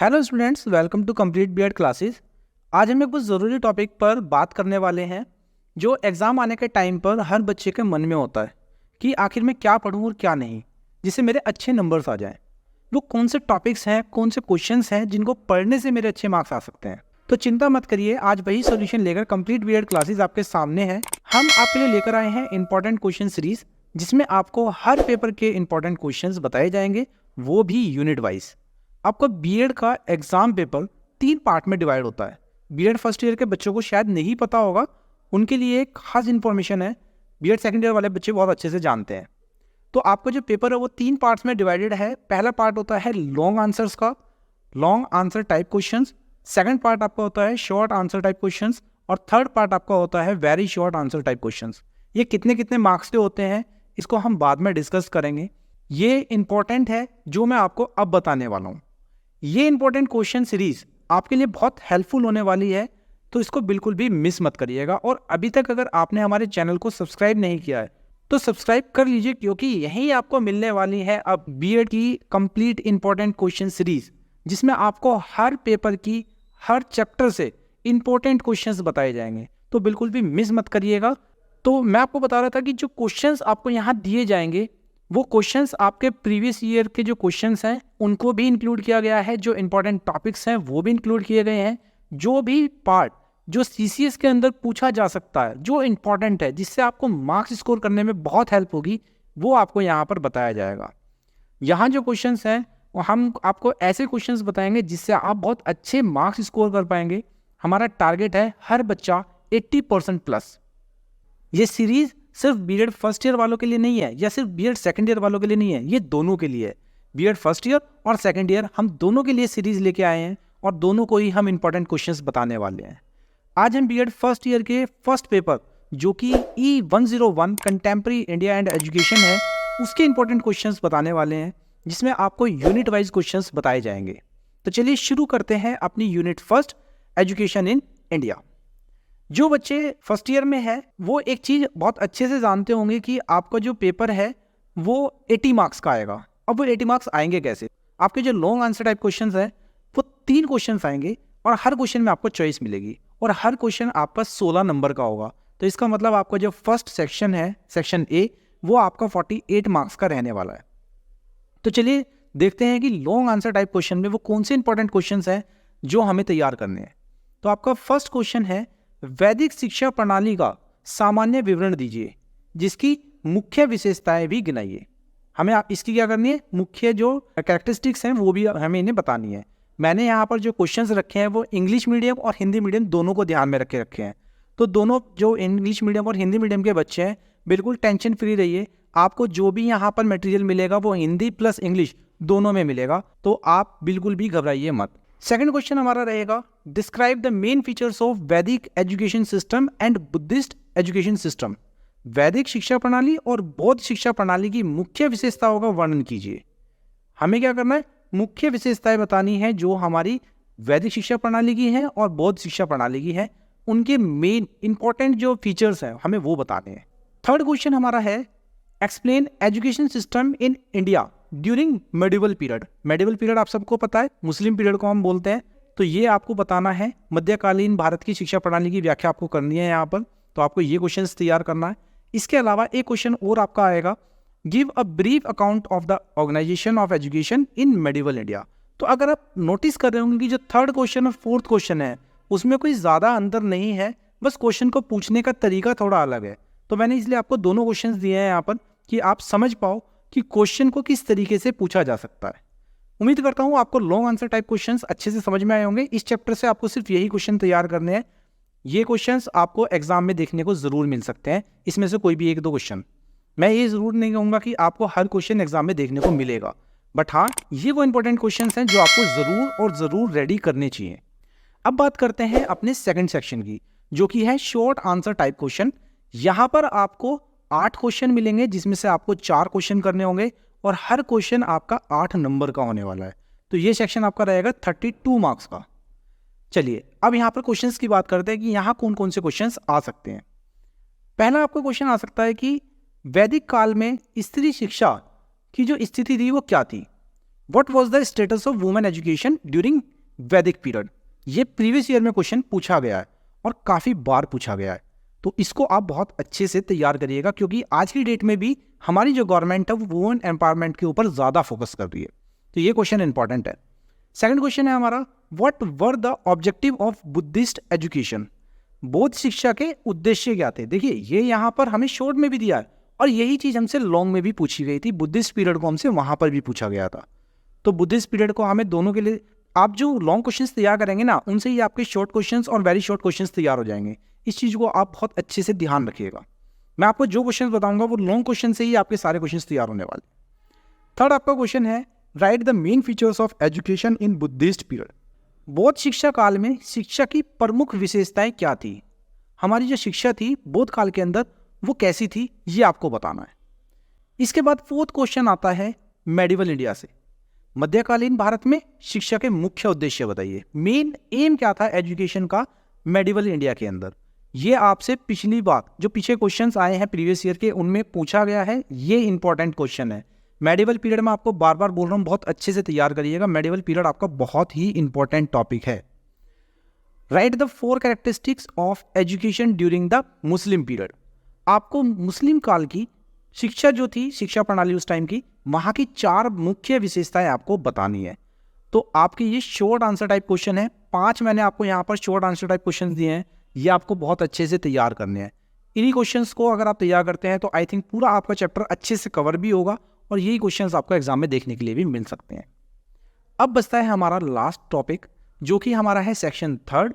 Hello students, welcome to complete B Ed classes. आज हम एक कुछ ज़रूरी टॉपिक पर बात करने वाले हैं जो एग्ज़ाम आने के टाइम पर हर बच्चे के मन में होता है कि आखिर में क्या पढूं और क्या नहीं, जिससे मेरे अच्छे नंबर्स आ जाएं। वो कौन से टॉपिक्स हैं, कौन से क्वेश्चंस हैं जिनको पढ़ने से मेरे अच्छे मार्क्स आ सकते हैं। तो चिंता मत करिए, आज वही सोल्यूशन लेकर कंप्लीट बीएड क्लासेस आपके सामने है। हम आपके लिए लेकर आए हैं इंपॉर्टेंट क्वेश्चन सीरीज, जिसमें आपको हर पेपर के इंपॉर्टेंट क्वेश्चंस बताए जाएंगे, वो भी यूनिट वाइज। आपका बीएड का एग्जाम पेपर 3 पार्ट में डिवाइड होता है। बीएड फर्स्ट ईयर के बच्चों को शायद नहीं पता होगा, उनके लिए एक खास इन्फॉर्मेशन है, बीएड सेकंड ईयर वाले बच्चे बहुत अच्छे से जानते हैं। तो आपका जो पेपर है वो 3 पार्ट्स में डिवाइडेड है। पहला पार्ट होता है लॉन्ग आंसर्स का, long answer type questions. Second part आपका होता है शॉर्ट आंसर टाइप क्वेश्चंस और थर्ड पार्ट आपका होता है very short answer type questions. ये कितने कितने मार्क्स के होते हैं इसको हम बाद में डिस्कस करेंगे। ये इंपॉर्टेंट है जो मैं आपको अब बताने वाला हूँ। ये इंपॉर्टेंट क्वेश्चन सीरीज आपके लिए बहुत हेल्पफुल होने वाली है, तो इसको बिल्कुल भी मिस मत करिएगा। और अभी तक अगर आपने हमारे चैनल को सब्सक्राइब नहीं किया है तो सब्सक्राइब कर लीजिए, क्योंकि यहीं आपको मिलने वाली है अब बीएड की कंप्लीट इंपॉर्टेंट क्वेश्चन सीरीज, जिसमें आपको हर पेपर की हर चैप्टर से इंपॉर्टेंट क्वेश्चंस बताए जाएंगे। तो बिल्कुल भी मिस मत करिएगा। तो मैं आपको बता रहा था कि जो क्वेश्चंस आपको यहाँ दिए जाएंगे वो क्वेश्चंस आपके प्रीवियस ईयर के जो क्वेश्चंस हैं उनको भी इंक्लूड किया गया है, जो इंपॉर्टेंट टॉपिक्स हैं वो भी इंक्लूड किए गए हैं। जो भी पार्ट जो सीसीएस के अंदर पूछा जा सकता है, जो इंपॉर्टेंट है, जिससे आपको मार्क्स स्कोर करने में बहुत हेल्प होगी, वो आपको यहाँ पर बताया जाएगा। यहाँ जो क्वेश्चंस हैं वो हम आपको ऐसे क्वेश्चंस बताएंगे जिससे आप बहुत अच्छे मार्क्स स्कोर कर पाएंगे। हमारा टारगेट है हर बच्चा 80% प्लस। ये सीरीज सिर्फ बीएड फर्स्ट ईयर वालों के लिए नहीं है या सिर्फ बीएड सेकंड ईयर वालों के लिए नहीं है, ये दोनों के लिए है। बीएड फर्स्ट ईयर और सेकंड ईयर हम दोनों के लिए सीरीज लेके आए हैं और दोनों को ही हम इंपॉर्टेंट क्वेश्चंस बताने वाले हैं। आज हम बीएड फर्स्ट ईयर के फर्स्ट पेपर जो कि E101 contemporary India and education है, उसके इंपॉर्टेंट क्वेश्चंस बताने वाले हैं, जिसमें आपको यूनिट वाइज क्वेश्चंस बताए जाएंगे। तो चलिए शुरू करते हैं अपनी unit first, education in India. जो बच्चे फर्स्ट ईयर में है वो एक चीज़ बहुत अच्छे से जानते होंगे कि आपका जो पेपर है वो 80 मार्क्स का आएगा। अब वो 80 मार्क्स आएंगे कैसे? आपके जो लॉन्ग आंसर टाइप क्वेश्चंस है वो 3 क्वेश्चंस आएंगे और हर क्वेश्चन में आपको चॉइस मिलेगी और हर क्वेश्चन आपका 16 नंबर का होगा। तो इसका मतलब आपका जो फर्स्ट सेक्शन है, सेक्शन ए, वो आपका 48 मार्क्स का रहने वाला है। तो चलिए देखते हैं कि लॉन्ग आंसर टाइप क्वेश्चन में वो कौन से इंपॉर्टेंट क्वेश्चंस हैं जो हमें तैयार करने हैं। तो आपका फर्स्ट क्वेश्चन है, वैदिक शिक्षा प्रणाली का सामान्य विवरण दीजिए, जिसकी मुख्य विशेषताएं भी गिनाइए। हमें आप इसकी क्या करनी है, मुख्य जो कैरेक्टरिस्टिक्स हैं वो भी हमें इन्हें बतानी है। मैंने यहाँ पर जो क्वेश्चंस रखे हैं वो इंग्लिश मीडियम और हिंदी मीडियम दोनों को ध्यान में रखे हैं। तो दोनों जो इंग्लिश मीडियम और हिंदी मीडियम के बच्चे हैं, बिल्कुल टेंशन फ्री रहिए। आपको जो भी यहाँ पर मटेरियल मिलेगा वो हिंदी प्लस इंग्लिश दोनों में मिलेगा, तो आप बिल्कुल भी घबराइए मत। सेकंड क्वेश्चन हमारा रहेगा, describe the main features of Vedic education system and Buddhist education system. वैदिक शिक्षा प्रणाली और बौद्ध शिक्षा प्रणाली की मुख्य विशेषताओं का वर्णन कीजिए। हमें क्या करना है, मुख्य विशेषताएं बतानी है जो हमारी वैदिक शिक्षा प्रणाली की है और बौद्ध शिक्षा प्रणाली की है, उनके मेन इंपॉर्टेंट जो फीचर्स हैं हमें वो बताने हैं। थर्ड क्वेश्चन हमारा है, explain education system in India during medieval period. Medieval period आप सबको पता है, मुस्लिम पीरियड को हम बोलते हैं। तो ये आपको बताना है, मध्यकालीन भारत की शिक्षा प्रणाली की व्याख्या आपको करनी है यहाँ पर। तो आपको ये क्वेश्चन तैयार करना है। इसके अलावा एक क्वेश्चन और आपका आएगा, give a brief account of the organisation of education in medieval India. तो अगर आप नोटिस कर रहे होंगे कि जो थर्ड क्वेश्चन और फोर्थ क्वेश्चन है उसमें कोई ज़्यादा अंतर नहीं है, बस क्वेश्चन को पूछने का तरीका थोड़ा अलग है। तो मैंने इसलिए आपको दोनों क्वेश्चन दिए हैं यहाँ पर कि आप समझ पाओ कि क्वेश्चन को किस तरीके से पूछा जा सकता है। उम्मीद करता हूँ आपको लॉन्ग आंसर टाइप क्वेश्चंस अच्छे से समझ में आए होंगे। इस चैप्टर से आपको सिर्फ यही क्वेश्चन तैयार करने हैं। ये क्वेश्चंस आपको एग्जाम में देखने को जरूर मिल सकते हैं, इसमें से कोई भी एक दो क्वेश्चन। मैं ये जरूर नहीं कहूँगा कि आपको हर क्वेश्चन एग्जाम में देखने को मिलेगा, बट हाँ, ये वो इंपॉर्टेंट क्वेश्चन हैं जो आपको ज़रूर और ज़रूर रेडी करने चाहिए। अब बात करते हैं अपने सेकेंड सेक्शन की, जो कि है शॉर्ट आंसर टाइप क्वेश्चन। यहाँ पर आपको 8 क्वेश्चन मिलेंगे, जिसमें से आपको 4 क्वेश्चन करने होंगे और हर क्वेश्चन आपका 8 नंबर का होने वाला है। तो ये सेक्शन आपका रहेगा 32 मार्क्स का। चलिए अब यहाँ पर क्वेश्चंस की बात करते हैं कि यहाँ कौन कौन से क्वेश्चंस आ सकते हैं। पहला आपका क्वेश्चन आ सकता है कि वैदिक काल में स्त्री शिक्षा की जो स्थिति थी वो क्या थी। What was the status of women education during वैदिक पीरियड। ये प्रीवियस ईयर में क्वेश्चन पूछा गया है और काफ़ी बार पूछा गया है, तो इसको आप बहुत अच्छे से तैयार करिएगा, क्योंकि आज की डेट में भी हमारी जो गवर्नमेंट है वो वुमेन एम्पावरमेंट के ऊपर ज़्यादा फोकस कर रही है, तो ये क्वेश्चन इंपॉर्टेंट है। सेकंड क्वेश्चन है हमारा, what were the objective of Buddhist education? बौद्ध शिक्षा के उद्देश्य क्या थे? देखिए ये यहाँ पर हमें शॉर्ट में भी दिया है और यही चीज़ हमसे लॉन्ग में भी पूछी गई थी। बुद्धिस्ट पीरियड को हमसे वहाँ पर भी पूछा गया था, तो बुद्धिस्ट पीरियड को हमें दोनों के लिए, आप जो लॉन्ग क्वेश्चंस तैयार करेंगे ना, उनसे ही आपके शॉर्ट क्वेश्चंस और वेरी शॉर्ट क्वेश्चंस तैयार हो जाएंगे। इस चीज़ को आप बहुत अच्छे से ध्यान रखिएगा। मैं आपको जो क्वेश्चंस बताऊंगा वो लॉन्ग क्वेश्चन से ही आपके सारे क्वेश्चंस तैयार होने वाले। थर्ड आपका क्वेश्चन है, right the main features of education in Buddhist period. बौद्ध शिक्षा काल में शिक्षा की प्रमुख विशेषताएं क्या थी? हमारी जो शिक्षा थी बौद्ध काल के अंदर वो कैसी थी, ये आपको बताना है। इसके बाद फोर्थ क्वेश्चन आता है मेडिवल इंडिया से। मध्यकालीन भारत में शिक्षा के मुख्य उद्देश्य बताइए। मेन एम क्या था एजुकेशन का मेडिवल इंडिया के अंदर? ये आपसे पिछली बार जो पीछे क्वेश्चंस आए हैं प्रीवियस ईयर के, उनमें पूछा गया है। ये इंपॉर्टेंट क्वेश्चन है। मेडिवल पीरियड में आपको बार बार बोल रहा हूँ, बहुत अच्छे से तैयार करिएगा। मेडिवल पीरियड आपका बहुत ही इंपॉर्टेंट टॉपिक है। Right the 4 characteristics of education during the Muslim period. आपको मुस्लिम काल की शिक्षा जो थी, शिक्षा प्रणाली उस टाइम की, वहाँ की 4 मुख्य विशेषताएं आपको बतानी है। तो आपके ये शॉर्ट आंसर टाइप क्वेश्चन है। 5 मैंने आपको यहाँ पर शॉर्ट आंसर टाइप क्वेश्चन दिए हैं, ये आपको बहुत अच्छे से तैयार करने हैं। इन्हीं क्वेश्चंस को अगर आप तैयार करते हैं तो आई थिंक पूरा आपका चैप्टर अच्छे से कवर भी होगा और यही क्वेश्चंस आपको एग्जाम में देखने के लिए भी मिल सकते हैं। अब बचता है हमारा लास्ट टॉपिक, जो कि हमारा है सेक्शन 3।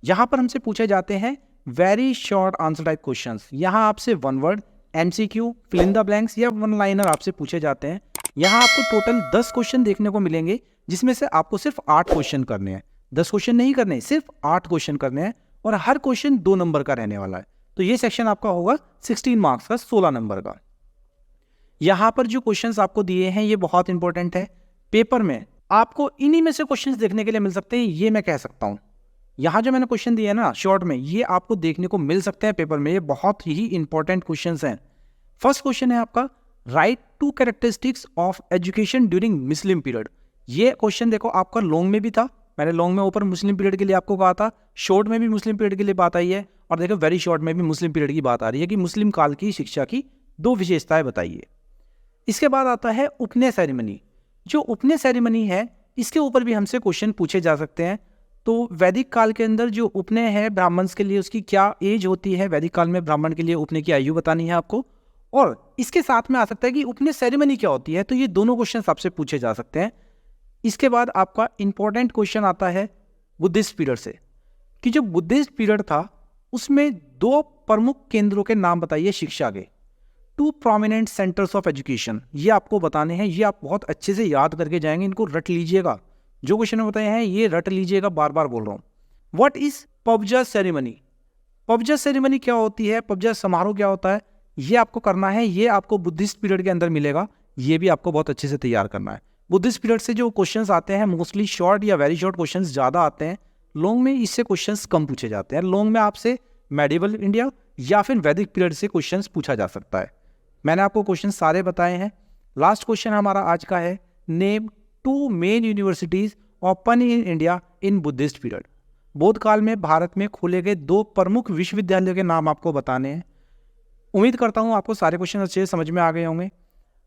यहाँ पर हमसे पूछे जाते हैं very short answer type questions. यहाँ आपसे 1 word, MCQ, fill in the blanks या 1 लाइनर आपसे पूछे जाते हैं। यहाँ आपको टोटल 10 क्वेश्चन देखने को मिलेंगे, जिसमें से आपको सिर्फ 8 क्वेश्चन करने हैं। 10 क्वेश्चन नहीं करने, सिर्फ 8 क्वेश्चन करने हैं और हर क्वेश्चन 2 नंबर का रहने वाला है। तो ये सेक्शन आपका होगा 16 मार्क्स का, 16 नंबर का। यहाँ पर जो क्वेश्चंस आपको दिए हैं ये बहुत इंपॉर्टेंट है। पेपर में आपको इन्हीं में से क्वेश्चंस देखने के लिए मिल सकते हैं, ये मैं कह सकता हूँ। यहाँ जो मैंने क्वेश्चन दिए ना शॉर्ट में, ये आपको देखने को मिल सकते हैं पेपर में। ये बहुत ही इंपॉर्टेंट क्वेश्चंस हैं। फर्स्ट क्वेश्चन है आपका, right 2 characteristics of education during Muslim period. ये क्वेश्चन देखो आपका लॉन्ग में भी था, मैंने लॉन्ग में ऊपर मुस्लिम पीरियड के लिए आपको कहा था, शॉर्ट में भी मुस्लिम पीरियड के लिए बात आई है, और देखो वेरी शॉर्ट में भी मुस्लिम पीरियड की बात आ रही है कि मुस्लिम काल की शिक्षा की 2 विशेषताएं बताइए। इसके बाद आता है उपनय सेरेमनी। जो उपनय सेरेमनी है इसके ऊपर भी हमसे क्वेश्चन पूछे जा सकते हैं। तो वैदिक काल के अंदर जो उपनय है ब्राह्मण के लिए, उसकी क्या एज होती है? वैदिक काल में ब्राह्मण के लिए उपनय की आयु बतानी है आपको, और इसके साथ में आ सकता है कि उपनय सेरेमनी क्या होती है। तो ये दोनों क्वेश्चन आपसे पूछे जा सकते हैं। इसके बाद आपका इंपॉर्टेंट क्वेश्चन आता है बुद्धिस्ट पीरियड से, कि जो बुद्धिस्ट पीरियड था उसमें 2 प्रमुख केंद्रों के नाम बताइए शिक्षा के। 2 प्रोमिनेंट सेंटर्स ऑफ एजुकेशन, ये आपको बताने हैं। ये आप बहुत अच्छे से याद करके जाएंगे, इनको रट लीजिएगा। जो क्वेश्चन बताए हैं ये रट लीजिएगा, बार बार बोल रहा हूँ। व्हाट इज पबजा सेरेमनी? पबजा सेरेमनी क्या होती है? पबजा समारोह क्या होता है? ये आपको करना है। ये आपको बुद्धिस्ट पीरियड के अंदर मिलेगा, ये भी आपको बहुत अच्छे से तैयार करना है। बुद्धिस्ट पीरियड से जो क्वेश्चंस आते हैं मोस्टली शॉर्ट या वेरी शॉर्ट क्वेश्चंस ज़्यादा आते हैं। लॉन्ग में इससे क्वेश्चंस कम पूछे जाते हैं। लॉन्ग में आपसे मेडिवल इंडिया या फिर वैदिक पीरियड से क्वेश्चंस पूछा जा सकता है। मैंने आपको क्वेश्चन सारे बताए हैं। लास्ट क्वेश्चन हमारा आज का है, name 2 main universities open in India in Buddhist period. बौद्ध काल में भारत में खोले गए 2 प्रमुख विश्वविद्यालयों के नाम आपको बताने हैं। उम्मीद करता हूँ आपको सारे क्वेश्चन अच्छे से समझ में आ गए होंगे।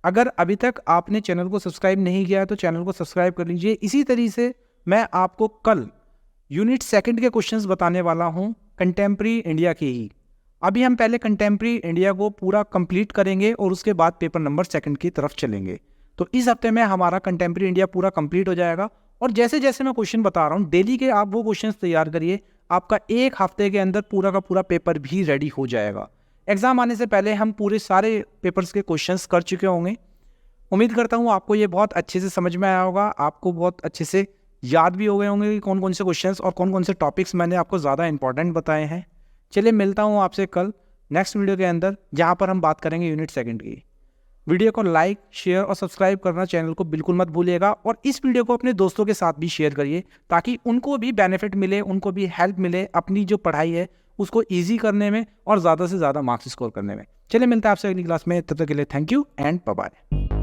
अगर अभी तक आपने चैनल को सब्सक्राइब नहीं किया है तो चैनल को सब्सक्राइब कर लीजिए। इसी तरीके से मैं आपको कल यूनिट 2 के क्वेश्चंस बताने वाला हूँ कंटेम्प्रेरी इंडिया के ही। अभी हम पहले कंटेम्प्रेरी इंडिया को पूरा कंप्लीट करेंगे और उसके बाद पेपर नंबर 2 की तरफ चलेंगे। तो इस हफ्ते में हमारा कंटेम्प्रेरी इंडिया पूरा कंप्लीट हो जाएगा। और जैसे जैसे मैं क्वेश्चन बता रहा हूँ डेली के आप वो क्वेश्चंस तैयार करिए, आपका 1 हफ्ते के अंदर पूरा का पूरा पेपर भी रेडी हो जाएगा। एग्जाम आने से पहले हम पूरे सारे पेपर्स के क्वेश्चंस कर चुके होंगे। उम्मीद करता हूँ आपको ये बहुत अच्छे से समझ में आया होगा, आपको बहुत अच्छे से याद भी हो गए होंगे कि कौन कौन से क्वेश्चंस और कौन कौन से टॉपिक्स मैंने आपको ज़्यादा इंपॉर्टेंट बताए हैं। चलिए मिलता हूँ आपसे कल नेक्स्ट वीडियो के अंदर, जहाँ पर हम बात करेंगे यूनिट 2 की। वीडियो को लाइक, शेयर और सब्सक्राइब करना चैनल को बिल्कुल मत भूलिएगा, और इस वीडियो को अपने दोस्तों के साथ भी शेयर करिए ताकि उनको भी बेनिफिट मिले, उनको भी हेल्प मिले अपनी जो पढ़ाई है उसको ईजी करने में और ज़्यादा से ज़्यादा मार्क्स स्कोर करने में। चलिए मिलता है आपसे अगली क्लास में, तब तक के लिए thank you and bye bye.